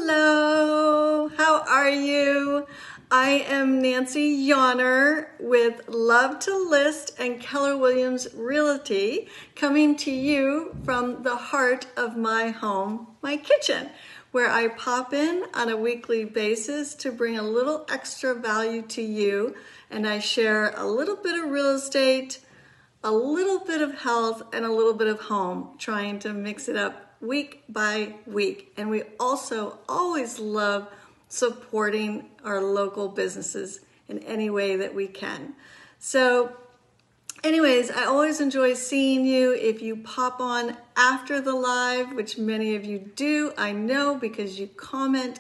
Hello, how are you? I am Nancy Yawner with Love to List and Keller Williams Realty, coming to you from the heart of my home, my kitchen, where I pop in on a weekly basis to bring a little extra value to you, and I share a little bit of real estate, a little bit of health, and a little bit of home, trying to mix it up week by week. And we also always love supporting our local businesses in any way that we can. So anyways, I always enjoy seeing you. If you pop on after the live, which many of you do, I know, because you comment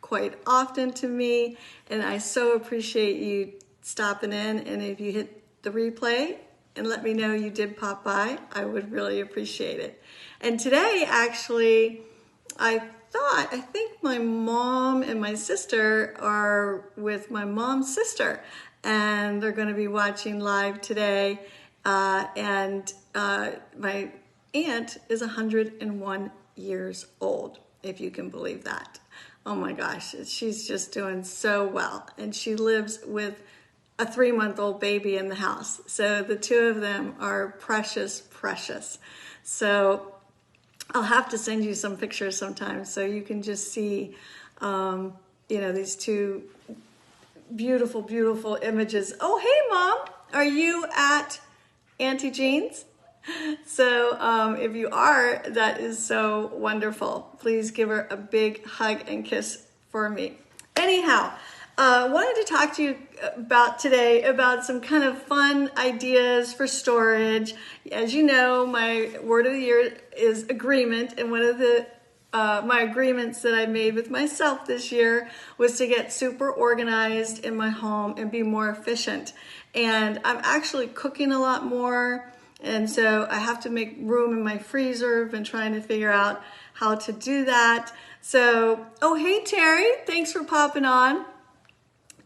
quite often to me, and I so appreciate you stopping in. And if you hit the replay and let me know you did pop by, I would really appreciate it. And today, actually, I think my mom and my sister are with my mom's sister, and they're going to be watching live today. And my aunt is 101 years old, if you can believe that. Oh my gosh, she's just doing so well. And she lives with a 3-month-old baby in the house. So the two of them are precious, precious. So I'll have to send you some pictures sometime so you can just see, these two beautiful, beautiful images. Oh, hey, Mom, are you at Auntie Jean's? So if you are, that is so wonderful. Please give her a big hug and kiss for me. Anyhow, wanted to talk to you about some kind of fun ideas for storage. As you know, my word of the year is agreement, and one of the my agreements that I made with myself this year was to get super organized in my home and be more efficient. And I'm actually cooking a lot more, and so I have to make room in my freezer. I've been trying to figure out how to do that. So, oh, hey, Terry, thanks for popping on.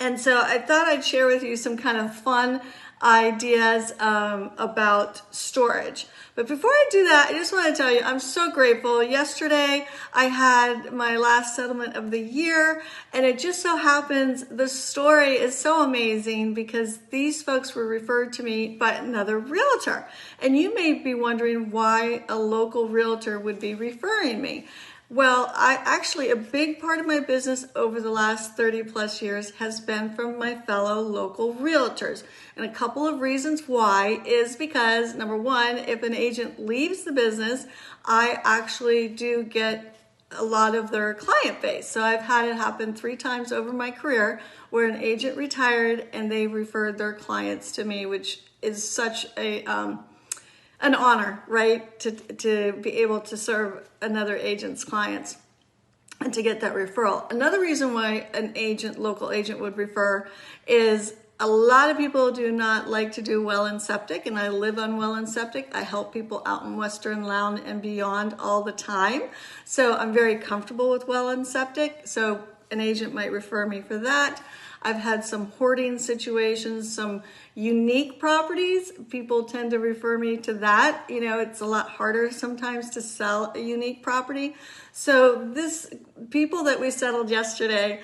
And so I thought I'd share with you some kind of fun ideas about storage. But before I do that, I just want to tell you, I'm so grateful. Yesterday, I had my last settlement of the year, and it just so happens the story is so amazing because these folks were referred to me by another realtor. And you may be wondering why a local realtor would be referring me. Well, a big part of my business over the last 30 plus years has been from my fellow local realtors. And a couple of reasons why is because, number one, if an agent leaves the business, I actually do get a lot of their client base. So I've had it happen 3 times over my career where an agent retired and they referred their clients to me, which is such an honor, right? To be able to serve another agent's clients and to get that referral. Another reason why an local agent would refer is a lot of people do not like to do well and septic, and I live on well and septic. I help people out in Western Lown and beyond all the time. So I'm very comfortable with well and septic. So an agent might refer me for that. I've had some hoarding situations, some unique properties. People tend to refer me to that. You know, it's a lot harder sometimes to sell a unique property. So people that we settled yesterday,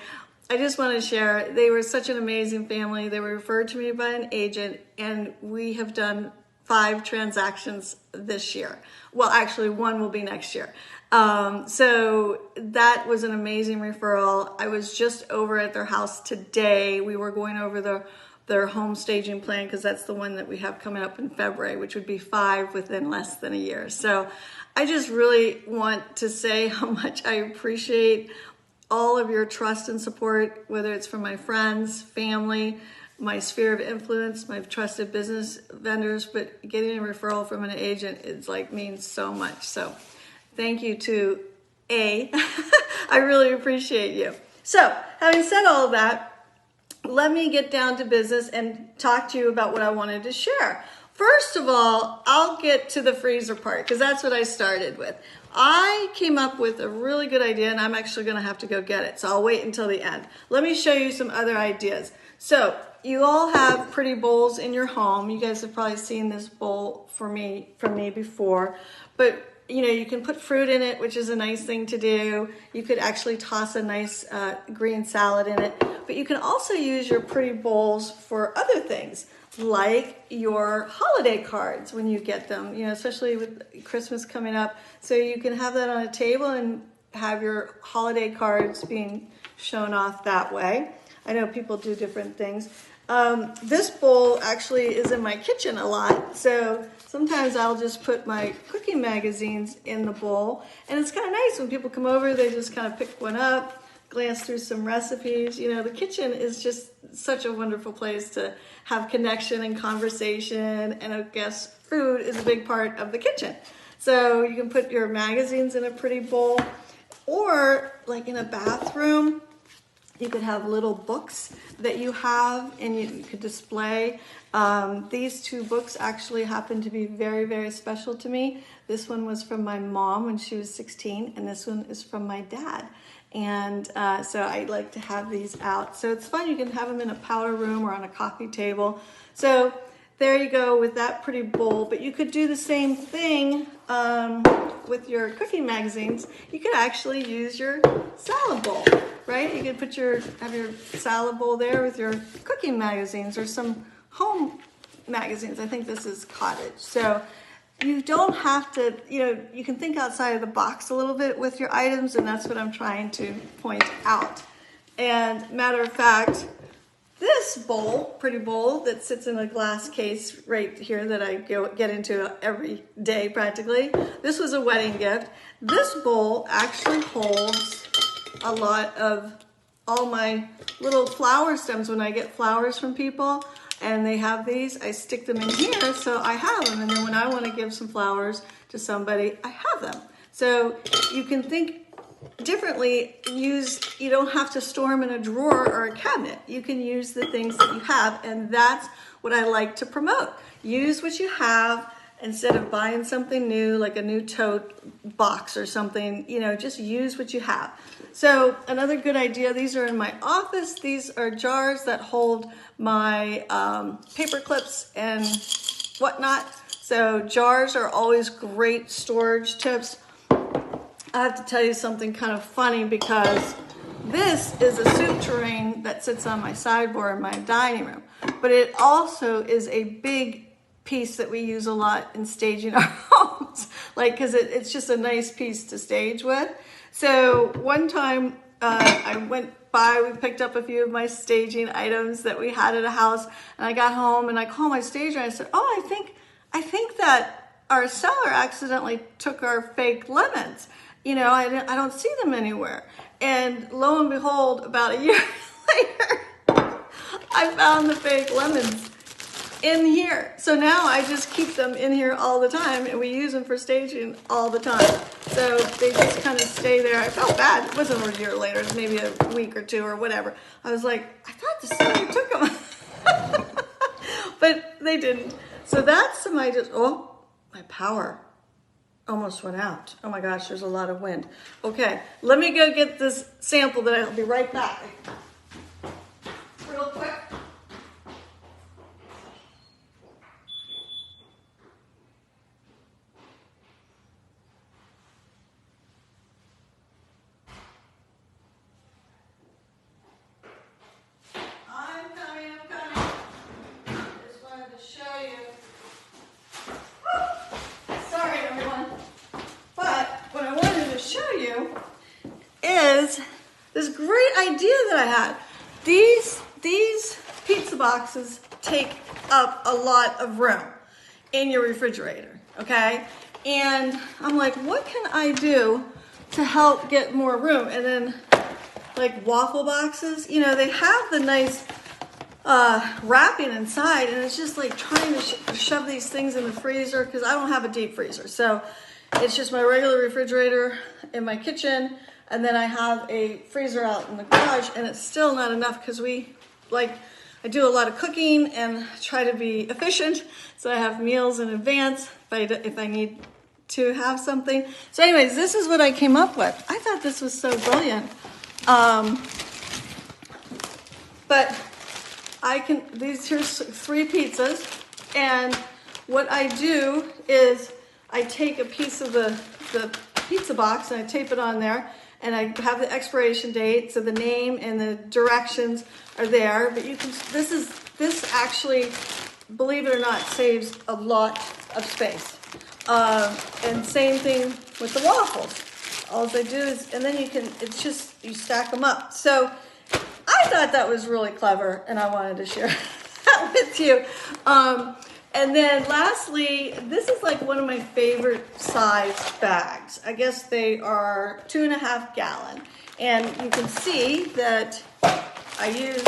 I just want to share, they were such an amazing family. They were referred to me by an agent, and we have done 5 transactions this year. Well, actually, 1 will be next year. So that was an amazing referral. I was just over at their house today. We were going over their home staging plan because that's the one that we have coming up in February, which would be 5 within less than a year. So I just really want to say how much I appreciate all of your trust and support, whether it's from my friends, family, my sphere of influence, my trusted business vendors, but getting a referral from an agent means so much. So thank you to I really appreciate you. So having said all of that, let me get down to business and talk to you about what I wanted to share. First of all, I'll get to the freezer part because that's what I started with. I came up with a really good idea, and I'm actually going to have to go get it. So I'll wait until the end. Let me show you some other ideas. So you all have pretty bowls in your home. You guys have probably seen this bowl from me before. But you know, you can put fruit in it, which is a nice thing to do. You could actually toss a nice green salad in it. But you can also use your pretty bowls for other things, like your holiday cards when you get them, you know, especially with Christmas coming up. So you can have that on a table and have your holiday cards being shown off that way. I know people do different things. This bowl actually is in my kitchen a lot, so sometimes I'll just put my cooking magazines in the bowl, and it's kind of nice when people come over, they just kind of pick one up, glance through some recipes. You know, the kitchen is just such a wonderful place to have connection and conversation, and I guess food is a big part of the kitchen. So you can put your magazines in a pretty bowl, or like in a bathroom, you could have little books that you have and you could display. These two books actually happen to be very, very special to me. This one was from my mom when she was 16, and this one is from my dad. And so I like to have these out. So it's fun. You can have them in a powder room or on a coffee table. So there you go with that pretty bowl. But you could do the same thing with your cooking magazines. You could actually use your salad bowl, right? You could have your salad bowl there with your cooking magazines or some home magazines. I think this is cottage. So you don't have to, you know, you can think outside of the box a little bit with your items, and that's what I'm trying to point out. And matter of fact, this bowl, pretty bowl that sits in a glass case right here that I get into every day practically. This was a wedding gift. This bowl actually holds a lot of all my little flower stems. When I get flowers from people and they have these, I stick them in here so I have them. And then when I want to give some flowers to somebody, I have them. So you can think differently. You don't have to store them in a drawer or a cabinet. You can use the things that you have, and that's what I like to promote. Use what you have instead of buying something new, like a new tote box or something. You know, just use what you have. So another good idea, these are in my office. These are jars that hold my paper clips and whatnot. So jars are always great storage tips. I have to tell you something kind of funny, because this is a soup tureen that sits on my sideboard in my dining room, but it also is a big piece that we use a lot in staging our homes, like, because it's just a nice piece to stage with. So one time I went by, we picked up a few of my staging items that we had at a house, and I got home and I called my stager and I said, oh, I think that our seller accidentally took our fake lemons. You know, I don't see them anywhere. And lo and behold, about a year later, I found the fake lemons in here. So now I just keep them in here all the time, and we use them for staging all the time. So they just kind of stay there. I felt bad. It wasn't a year later. It was maybe a week or two or whatever. I was like, I thought the seller took them. But they didn't. So that's some ideas. Oh, my power almost went out. Oh my gosh, there's a lot of wind. Okay, let me go get this sample that I'll be right back. Real quick. I'm coming. Just wanted to show you. Sorry, everyone. But what I wanted to show you is this great idea that I had. These pizza boxes take up a lot of room in your refrigerator, okay? And I'm like, what can I do to help get more room? And then, like, waffle boxes, you know, they have the nice wrapping inside, and it's just like trying to shove these things in the freezer, because I don't have a deep freezer. So it's just my regular refrigerator in my kitchen, and then I have a freezer out in the garage, and it's still not enough, because I do a lot of cooking and try to be efficient, so I have meals in advance if I need to have something. So anyways, this is what I came up with. I thought this was so brilliant. But here's 3 pizzas, and what I do is I take a piece of the the pizza box and I tape it on there, and I have the expiration date, so the name and the directions are there. But you can, this actually, believe it or not, saves a lot of space. And same thing with the waffles. All I do is, and then you can, it's just, you stack them up. So I thought that was really clever, and I wanted to share that with you. And then lastly, this is like one of my favorite size bags. I guess they are 2.5 gallon. And you can see that I used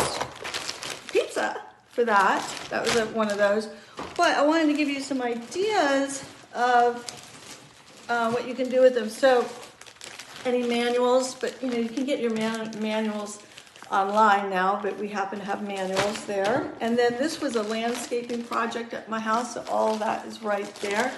pizza for that. That was one of those. But I wanted to give you some ideas of what you can do with them. So any manuals, but you can get your manuals online now, but we happen to have manuals there. And then this was a landscaping project at my house, so all of that is right there.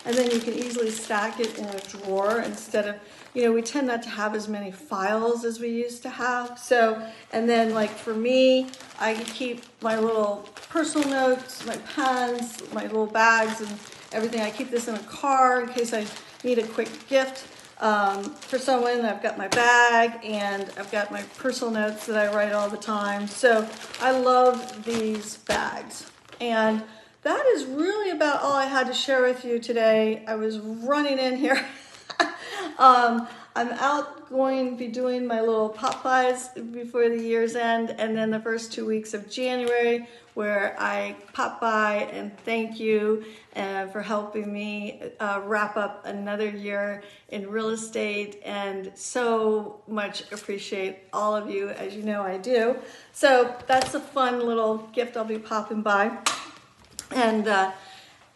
And then you can easily stack it in a drawer instead of, we tend not to have as many files as we used to have. So, and then like for me, I keep my little personal notes, my pens, my little bags and everything. I keep this in a car in case I need a quick gift for someone. I've got my bag and I've got my personal notes that I write all the time. So I love these bags. And that is really about all I had to share with you today. I was running in here. I'm going to be doing my little pop pies before the year's end, and then the first 2 weeks of January where I pop by and thank you for helping me wrap up another year in real estate, and so much appreciate all of you, as you know I do. So that's a fun little gift I'll be popping by. And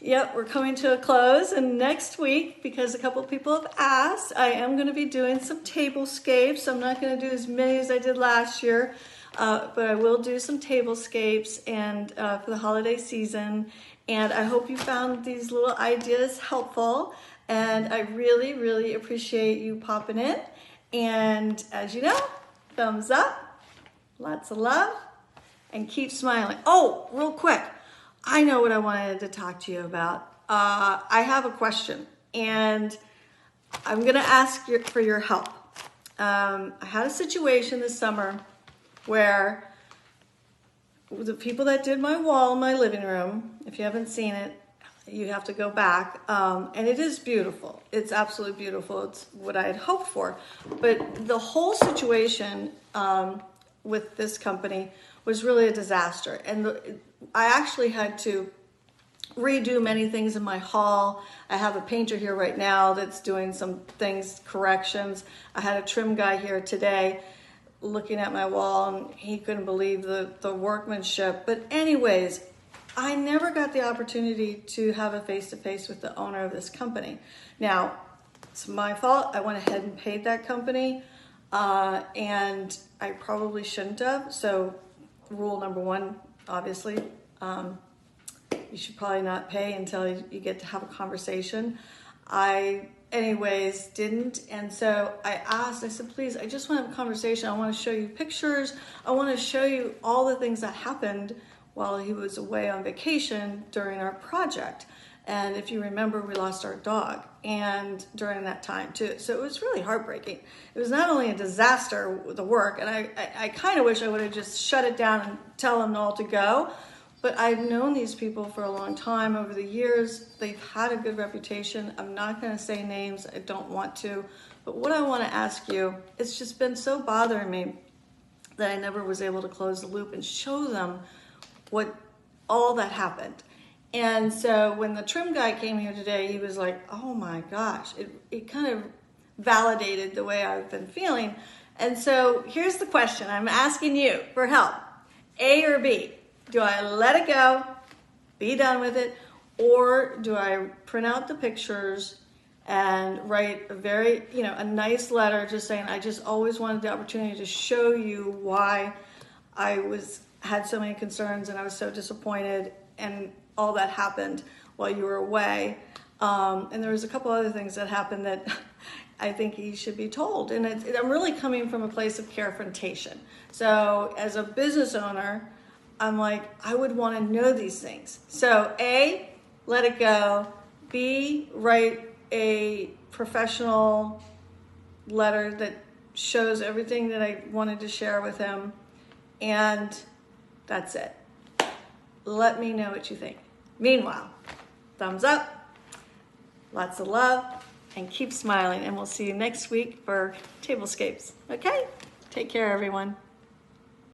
yep, we're coming to a close, and next week, because a couple of people have asked, I am going to be doing some tablescapes. I'm not going to do as many as I did last year, but I will do some tablescapes and for the holiday season. And I hope you found these little ideas helpful, and I really, really appreciate you popping in. And as you know, thumbs up, lots of love, and keep smiling. Oh, real quick. I know what I wanted to talk to you about. I have a question, and I'm going to ask for your help. I had a situation this summer where the people that did my wall in my living room, if you haven't seen it, you have to go back. And it is beautiful. It's absolutely beautiful. It's what I had hoped for. But the whole situation with this company was really a disaster. And I actually had to redo many things in my hall. I have a painter here right now that's doing some things, corrections. I had a trim guy here today looking at my wall, and he couldn't believe the workmanship. But anyways, I never got the opportunity to have a face-to-face with the owner of this company. Now, it's my fault. I went ahead and paid that company, and I probably shouldn't have. So rule number one, obviously, you should probably not pay until you get to have a conversation. I, anyways, didn't. And so I said, please, I just want to have a conversation. I want to show you pictures. I want to show you all the things that happened while he was away on vacation during our project. And if you remember, we lost our dog and during that time too. So it was really heartbreaking. It was not only a disaster, the work, and I kind of wish I would have just shut it down and tell them all to go. But I've known these people for a long time. Over the years, they've had a good reputation. I'm not going to say names. I don't want to. But what I want to ask you, it's just been so bothering me that I never was able to close the loop and show them what all that happened. And so when the trim guy came here today, he was like, oh my gosh, it kind of validated the way I've been feeling. And so here's the question. I'm asking you for help. A or B? Do I let it go, be done with it, or do I print out the pictures and write a very, a nice letter just saying, I just always wanted the opportunity to show you why I had so many concerns and I was so disappointed and all that happened while you were away. And there was a couple other things that happened that I think he should be told. And I'm really coming from a place of confrontation. So as a business owner, I'm like, I would want to know these things. So A, let it go. B, write a professional letter that shows everything that I wanted to share with him. And that's it. Let me know what you think. Meanwhile, thumbs up, lots of love, and keep smiling. And we'll see you next week for Tablescapes. Okay? Take care, everyone.